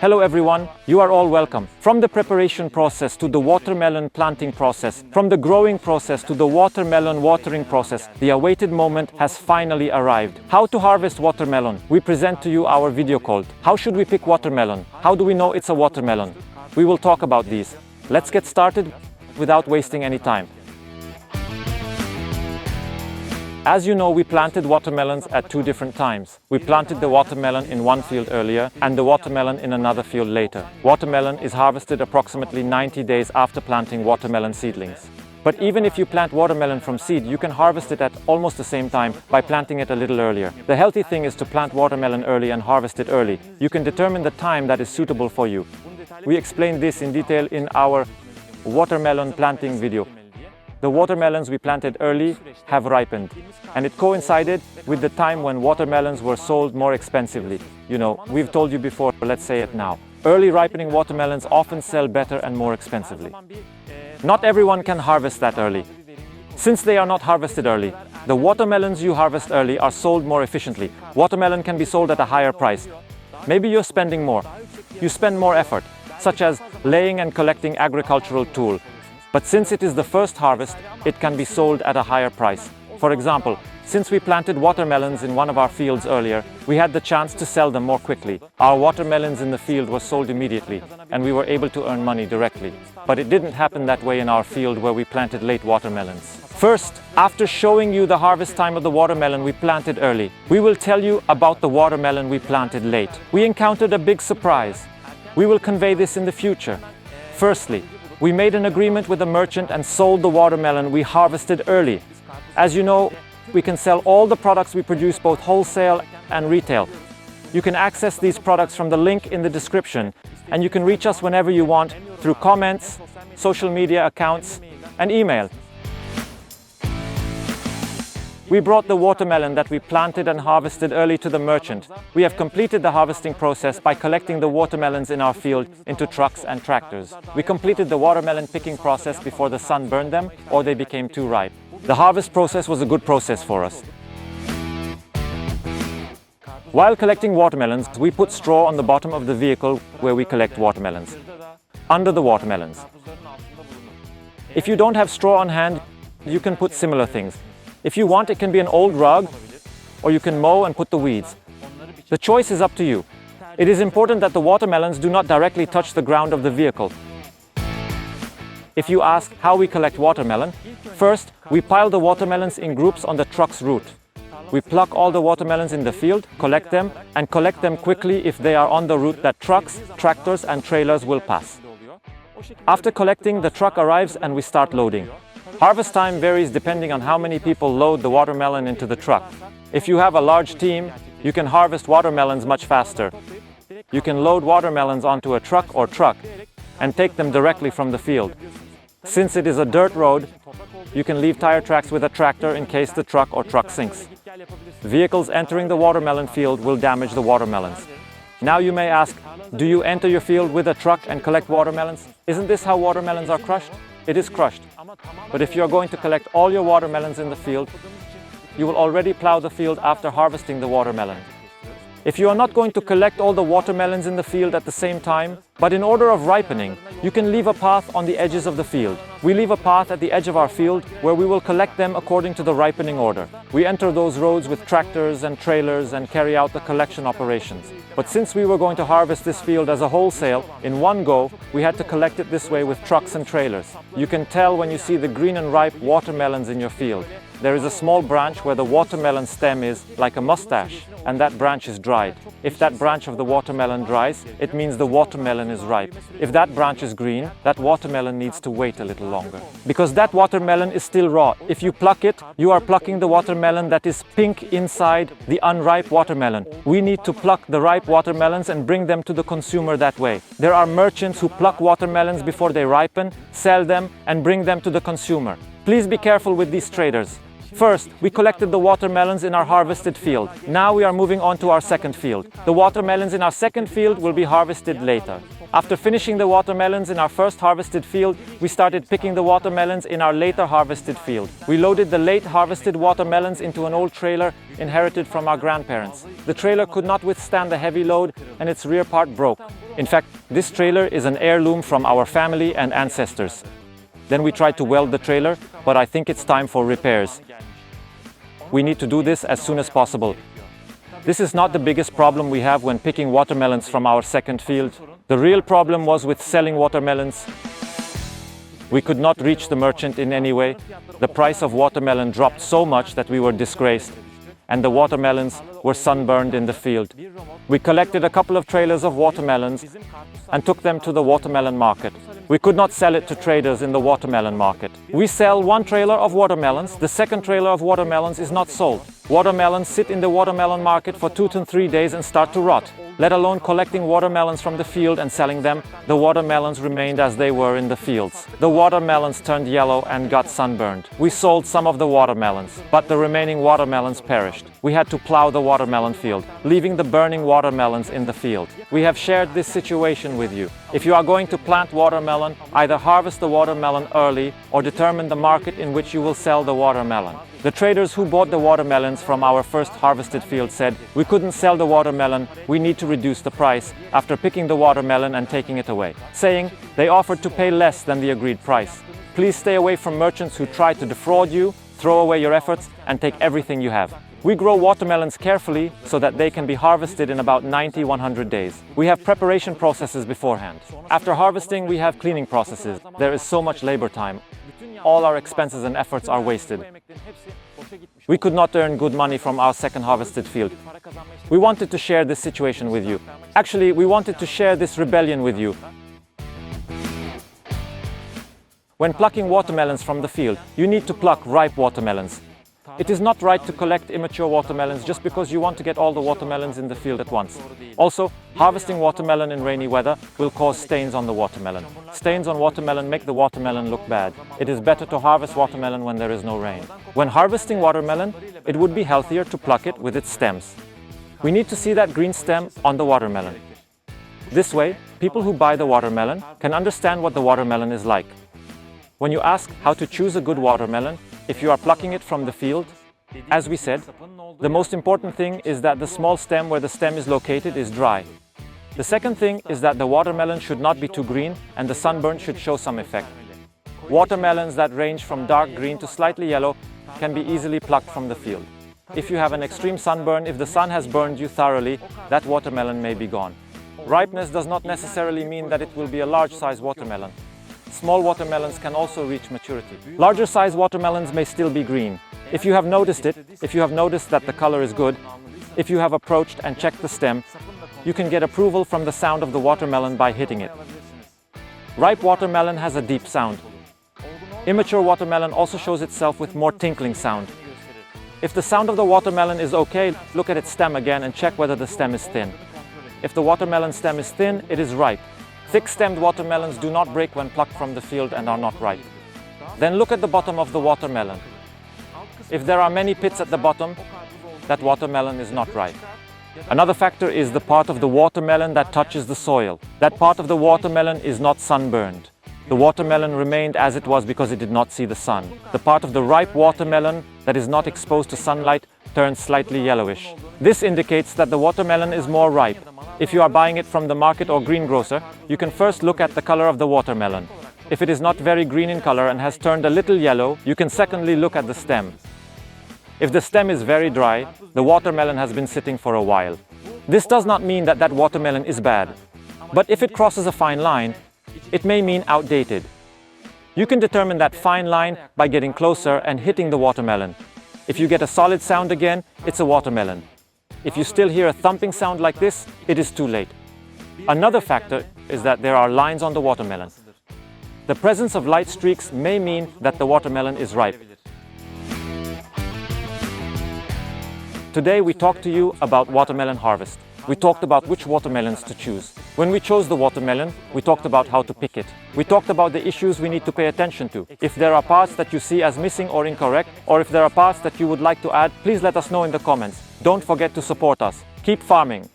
Hello everyone, you are all welcome. From the preparation process to the watermelon planting process, from the growing process to the watermelon watering process, the awaited moment has finally arrived. How to harvest watermelon? We present to you our video called How should we pick watermelon? How do we know it's a watermelon? We will talk about these. Let's get started without wasting any time. As you know, we planted watermelons at two different times. We planted the watermelon in one field earlier and the watermelon in another field later. Watermelon is harvested approximately 90 days after planting watermelon seedlings. But even if you plant watermelon from seed, you can harvest it at almost the same time by planting it a little earlier. The healthy thing is to plant watermelon early and harvest it early. You can determine the time that is suitable for you. We explain this in detail in our watermelon planting video. The watermelons we planted early have ripened, and it coincided with the time when watermelons were sold more expensively. You know, we've told you before, but let's say it now. Early ripening watermelons often sell better and more expensively. Not everyone can harvest that early. Since they are not harvested early, the watermelons you harvest early are sold more efficiently. Watermelon can be sold at a higher price. Maybe you're spending more. You spend more effort, such as laying and collecting agricultural tool. But since it is the first harvest, it can be sold at a higher price. For example, since we planted watermelons in one of our fields earlier, we had the chance to sell them more quickly. Our watermelons in the field were sold immediately, and we were able to earn money directly. But it didn't happen that way in our field where we planted late watermelons. First, after showing you the harvest time of the watermelon we planted early, we will tell you about the watermelon we planted late. We encountered a big surprise. We will convey this in the future. Firstly, we made an agreement with a merchant and sold the watermelon we harvested early. As you know, we can sell all the products we produce both wholesale and retail. You can access these products from the link in the description, and you can reach us whenever you want through comments, social media accounts, and email. We brought the watermelon that we planted and harvested early to the merchant. We have completed the harvesting process by collecting the watermelons in our field into trucks and tractors. We completed the watermelon picking process before the sun burned them or they became too ripe. The harvest process was a good process for us. While collecting watermelons, we put straw on the bottom of the vehicle where we collect watermelons, under the watermelons. If you don't have straw on hand, you can put similar things. If you want, it can be an old rug, or you can mow and put the weeds. The choice is up to you. It is important that the watermelons do not directly touch the ground of the vehicle. If you ask how we collect watermelon, first, we pile the watermelons in groups on the truck's route. We pluck all the watermelons in the field, collect them quickly if they are on the route that trucks, tractors and trailers will pass. After collecting, the truck arrives and we start loading. Harvest time varies depending on how many people load the watermelon into the truck. If you have a large team, you can harvest watermelons much faster. You can load watermelons onto a truck and take them directly from the field. Since it is a dirt road, you can leave tire tracks with a tractor in case the truck sinks. Vehicles entering the watermelon field will damage the watermelons. Now you may ask, do you enter your field with a truck and collect watermelons? Isn't this how watermelons are crushed? It is crushed. But if you are going to collect all your watermelons in the field, you will already plow the field after harvesting the watermelon. If you are not going to collect all the watermelons in the field at the same time, but in order of ripening, you can leave a path on the edges of the field. We leave a path at the edge of our field where we will collect them according to the ripening order. We enter those roads with tractors and trailers and carry out the collection operations. But since we were going to harvest this field as a wholesale, in one go, we had to collect it this way with trucks and trailers. You can tell when you see the green and ripe watermelons in your field. There is a small branch where the watermelon stem is like a mustache, and that branch is dried. If that branch of the watermelon dries, it means the watermelon is ripe. If that branch is green, that watermelon needs to wait a little longer. Because that watermelon is still raw. If you pluck it, you are plucking the watermelon that is pink inside the unripe watermelon. We need to pluck the ripe watermelons and bring them to the consumer that way. There are merchants who pluck watermelons before they ripen, sell them, and bring them to the consumer. Please be careful with these traders. First, we collected the watermelons in our harvested field. Now we are moving on to our second field. The watermelons in our second field will be harvested later. After finishing the watermelons in our first harvested field, we started picking the watermelons in our later harvested field. We loaded the late harvested watermelons into an old trailer inherited from our grandparents. The trailer could not withstand the heavy load and its rear part broke. In fact, this trailer is an heirloom from our family and ancestors. Then we tried to weld the trailer, but I think it's time for repairs. We need to do this as soon as possible. This is not the biggest problem we have when picking watermelons from our second field. The real problem was with selling watermelons. We could not reach the merchant in any way. The price of watermelon dropped so much that we were disgraced, and the watermelons were sunburned in the field. We collected a couple of trailers of watermelons and took them to the watermelon market. We could not sell it to traders in the watermelon market. We sell one trailer of watermelons. The second trailer of watermelons is not sold. Watermelons sit in the watermelon market for 2 to 3 days and start to rot. Let alone collecting watermelons from the field and selling them, the watermelons remained as they were in the fields. The watermelons turned yellow and got sunburned. We sold some of the watermelons, but the remaining watermelons perished. We had to plow the watermelon field, leaving the burning watermelons in the field. We have shared this situation with you. If you are going to plant watermelon, either harvest the watermelon early or determine the market in which you will sell the watermelon. The traders who bought the watermelons from our first harvested field said, "We couldn't sell the watermelon, we need to reduce the price," after picking the watermelon and taking it away, saying they offered to pay less than the agreed price. Please stay away from merchants who try to defraud you, throw away your efforts, and take everything you have. We grow watermelons carefully so that they can be harvested in about 90–100 days. We have preparation processes beforehand. After harvesting, we have cleaning processes. There is so much labor time. All our expenses and efforts are wasted. We could not earn good money from our second harvested field. We wanted to share this situation with you. Actually, we wanted to share this rebellion with you. When plucking watermelons from the field, you need to pluck ripe watermelons. It is not right to collect immature watermelons just because you want to get all the watermelons in the field at once. Also, harvesting watermelon in rainy weather will cause stains on the watermelon. Stains on watermelon make the watermelon look bad. It is better to harvest watermelon when there is no rain. When harvesting watermelon, it would be healthier to pluck it with its stems. We need to see that green stem on the watermelon. This way, people who buy the watermelon can understand what the watermelon is like. When you ask how to choose a good watermelon, if you are plucking it from the field, as we said, the most important thing is that the small stem where the stem is located is dry. The second thing is that the watermelon should not be too green and the sunburn should show some effect. Watermelons that range from dark green to slightly yellow can be easily plucked from the field. If you have an extreme sunburn, if the sun has burned you thoroughly, that watermelon may be gone. Ripeness does not necessarily mean that it will be a large-sized watermelon. Small watermelons can also reach maturity. Larger size watermelons may still be green. If you have noticed it, if you have noticed that the color is good, if you have approached and checked the stem, you can get approval from the sound of the watermelon by hitting it. Ripe watermelon has a deep sound. Immature watermelon also shows itself with more tinkling sound. If the sound of the watermelon is okay, look at its stem again and check whether the stem is thin. If the watermelon stem is thin, it is ripe. Thick-stemmed watermelons do not break when plucked from the field and are not ripe. Then look at the bottom of the watermelon. If there are many pits at the bottom, that watermelon is not ripe. Another factor is the part of the watermelon that touches the soil. That part of the watermelon is not sunburned. The watermelon remained as it was because it did not see the sun. The part of the ripe watermelon that is not exposed to sunlight turns slightly yellowish. This indicates that the watermelon is more ripe. If you are buying it from the market or greengrocer, you can first look at the color of the watermelon. If it is not very green in color and has turned a little yellow, you can secondly look at the stem. If the stem is very dry, the watermelon has been sitting for a while. This does not mean that that watermelon is bad, but if it crosses a fine line, it may mean outdated. You can determine that fine line by getting closer and hitting the watermelon. If you get a solid sound again, it's a watermelon. If you still hear a thumping sound like this, it is too late. Another factor is that there are lines on the watermelon. The presence of light streaks may mean that the watermelon is ripe. Today we talked to you about watermelon harvest. We talked about which watermelons to choose. When we chose the watermelon, we talked about how to pick it. We talked about the issues we need to pay attention to. If there are parts that you see as missing or incorrect, or if there are parts that you would like to add, please let us know in the comments. Don't forget to support us. Keep farming.